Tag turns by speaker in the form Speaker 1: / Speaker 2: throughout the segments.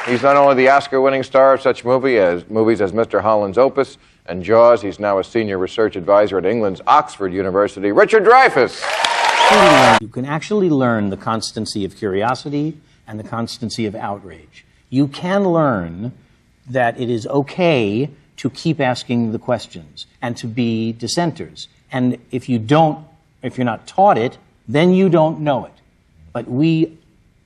Speaker 1: He's not only the Oscar-winning star of such movies as Mr. Holland's Opus and Jaws, he's now a senior research advisor at England's Oxford University. Richard Dreyfuss.
Speaker 2: You can actually learn the constancy of curiosity and the constancy of outrage. You can learn that it is okay to keep asking the questions and to be dissenters. And if you're not taught it, then you don't know it. But we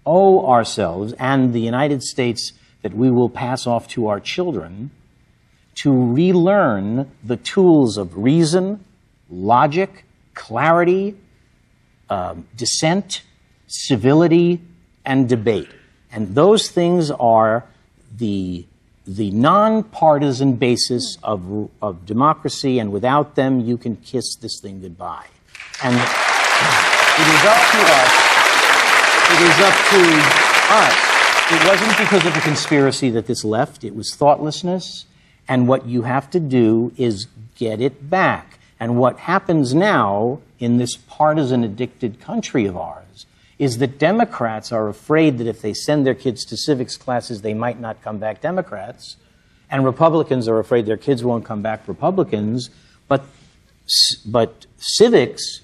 Speaker 2: owe ourselves and the United States that we will pass off to our children to relearn the tools of reason, logic, clarity, dissent, civility, and debate. And those things are the nonpartisan basis of democracy, and without them, you can kiss this thing goodbye. And it is up to us. It is up to us. It wasn't because of a conspiracy that this left. It was thoughtlessness. And what you have to do is get it back. And what happens now in this partisan-addicted country of ours is that Democrats are afraid that if they send their kids to civics classes, they might not come back Democrats. And Republicans are afraid their kids won't come back Republicans. But civics,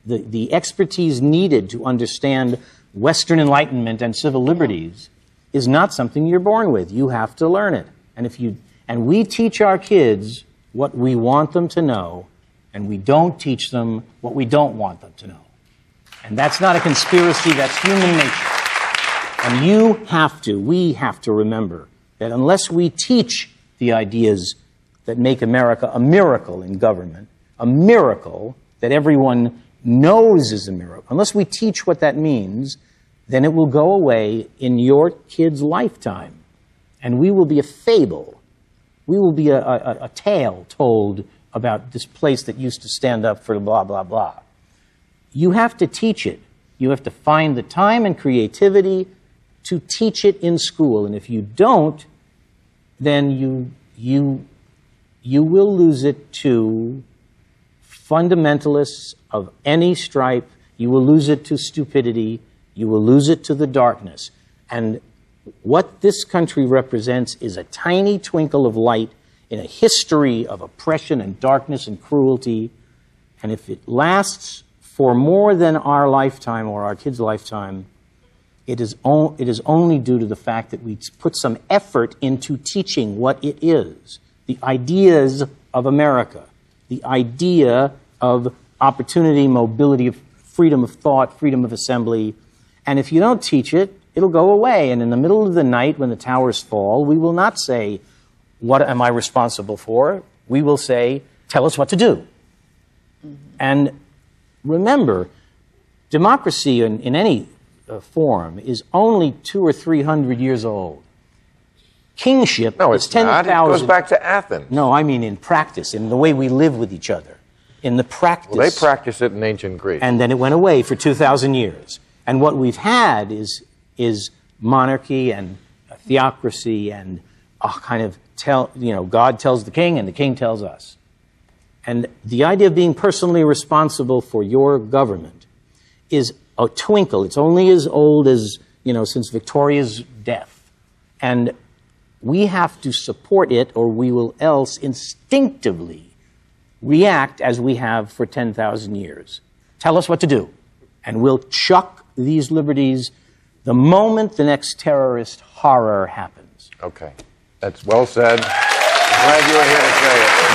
Speaker 2: the expertise needed to understand Western Enlightenment and civil liberties is not something you're born with. You have to learn it. And we teach our kids what we want them to know, and we don't teach them what we don't want them to know. And that's not a conspiracy, that's human nature. And we have to remember that unless we teach the ideas that make America a miracle in government, a miracle that everyone knows is a miracle, unless we teach what that means, then it will go away in your kid's lifetime. And we will be a fable. We will be a tale told about this place that used to stand up for blah, blah, blah. You have to teach it. You have to find the time and creativity to teach it in school. And if you don't, then you will lose it to fundamentalists of any stripe. You will lose it to stupidity. You will lose it to the darkness. And what this country represents is a tiny twinkle of light in a history of oppression and darkness and cruelty. And if it lasts for more than our lifetime or our kids' lifetime, it is only due to the fact that we put some effort into teaching what it is, the ideas of America, the idea of opportunity, mobility, of freedom of thought, freedom of assembly. And if you don't teach it, it'll go away. And in the middle of the night, when the towers fall, we will not say, what am I responsible for? We will say, tell us what to do. Mm-hmm. And remember, democracy in any form is only 200 or 300 years old. Kingship is 10,000.
Speaker 1: It goes back to Athens.
Speaker 2: No, I mean in practice, in the way we live with each other. In the practice.
Speaker 1: Well, they practiced it in ancient Greece.
Speaker 2: And then it went away for 2,000 years. And what we've had is monarchy and theocracy and a kind of God tells the king and the king tells us. And the idea of being personally responsible for your government is a twinkle. It's only as old as, since Victoria's death. And we have to support it, or we will else instinctively react as we have for 10,000 years. Tell us what to do. And we'll chuck these liberties the moment the next terrorist horror happens.
Speaker 1: Okay. That's well said. I'm glad you were here to say it.